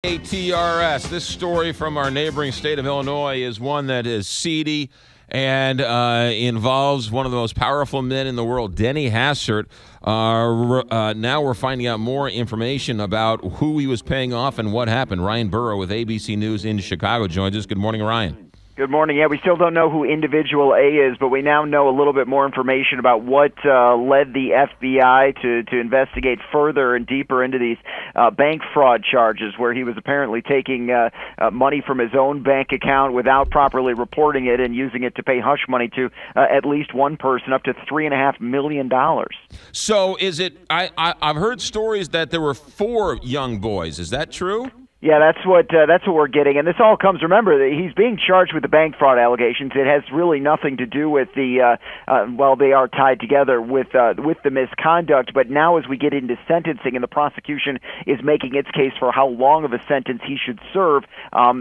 TRS. This story from our neighboring state of Illinois is one that is seedy and involves one of the most powerful men in the world, Denny Hastert. Now we're finding out more information about who he was paying off and what happened. Ryan Burrow with ABC News in Chicago joins us. Good morning, Ryan. Good morning. Yeah, we still don't know who individual A is, but we now know a little bit more information about what led the FBI to investigate further and deeper into these bank fraud charges, where he was apparently taking money from his own bank account without properly reporting it and using it to pay hush money to at least one person, up to $3.5 million. So is it? I've heard stories that there were 4 young boys. Is that true? Yeah, that's what we're getting, and this all comes. Remember that he's being charged with the bank fraud allegations. It has really nothing to do with the they are tied together with the misconduct. But now, as we get into sentencing, and the prosecution is making its case for how long of a sentence he should serve,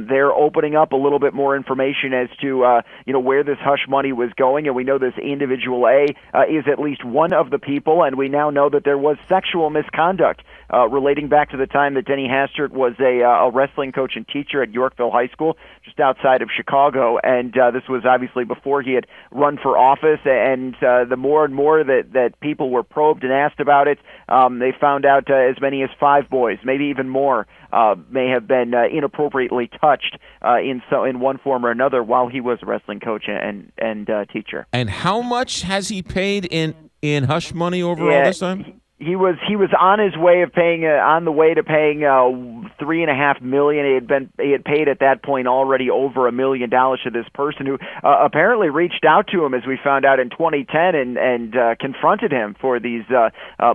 they're opening up a little bit more information as to where this hush money was going, and we know this individual A is at least one of the people, and we now know that there was sexual misconduct relating back to the time that Denny Hastert was a wrestling coach and teacher at Yorkville High School, just outside of Chicago, and this was obviously before he had run for office. And the more and more that people were probed and asked about it, they found out as many as 5 boys, maybe even more, may have been inappropriately touched in one form or another while he was a wrestling coach and teacher. And how much has he paid in hush money over all this time? He was on his way of paying to paying $3.5 million. He had paid at that point already over $1 million to this person who apparently reached out to him, as we found out in 2010, and confronted him for these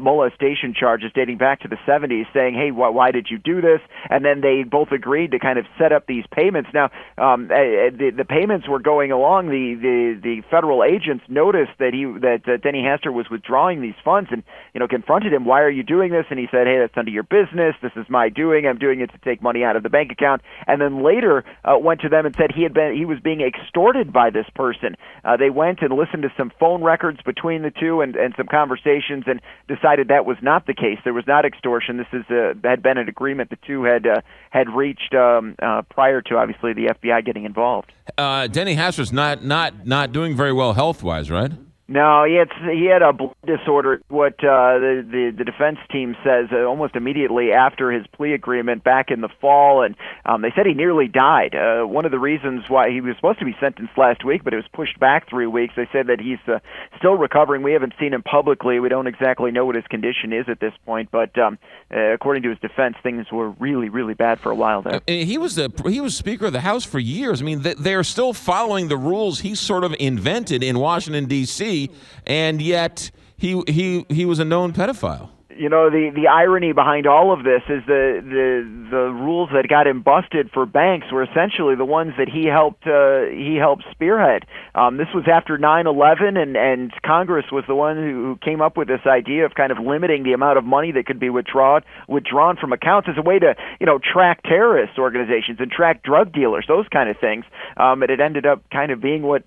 molestation charges dating back to the 70s, saying, "Hey, why did you do this?" And then they both agreed to kind of set up these payments. Now, the payments were going along. The federal agents noticed that Denny Hastert was withdrawing these funds, and confronted him. "Why are you doing this?" And he said, "Hey, that's none of your business. This is my doing. I'm doing it to take money out of the bank account." And then later went to them and said he was being extorted by this person. They went and listened to some phone records between the two and some conversations, and decided that was not the case. There was not extortion. This had been an agreement the two had reached prior to, obviously, the FBI getting involved. Denny Hastert's not doing very well health-wise, right? No, he had a blood disorder. What the defense team says almost immediately after his plea agreement back in the fall, and they said he nearly died. One of the reasons why he was supposed to be sentenced last week, but it was pushed back 3 weeks. They said that he's still recovering. We haven't seen him publicly. We don't exactly know what his condition is at this point, but according to his defense, things were really, really bad for a while there. He was Speaker of the House for years. I mean, they're still following the rules he sort of invented in Washington, D.C., and yet he was a known pedophile. The irony behind all of this is the rules that got him busted for banks were essentially the ones that he helped spearhead. This was after 9/11, and Congress was the one who came up with this idea of kind of limiting the amount of money that could be withdrawn from accounts as a way to track terrorist organizations and track drug dealers, those kind of things. And it ended up kind of being what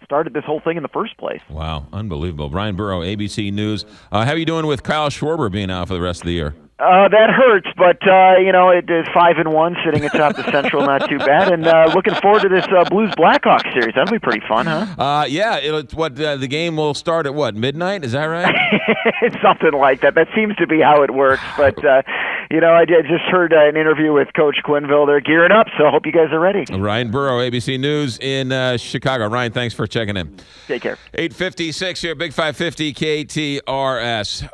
started this whole thing in the first place. Wow, unbelievable. Ryan Burrow, ABC News. How are you doing with Kyle Schwarber being out for the rest of the year? That hurts, but it is 5-1 sitting atop the Central, not too bad, and looking forward to this Blues Blackhawks series. That'll be pretty fun, huh? Yeah. The game will start at midnight? Is that right? It's something like that. That seems to be how it works, but I just heard an interview with Coach Quinville. They're gearing up, so I hope you guys are ready. Ryan Burrow, ABC News in Chicago. Ryan, thanks for checking in. Take care. 8:56 here, Big 550 KTRS.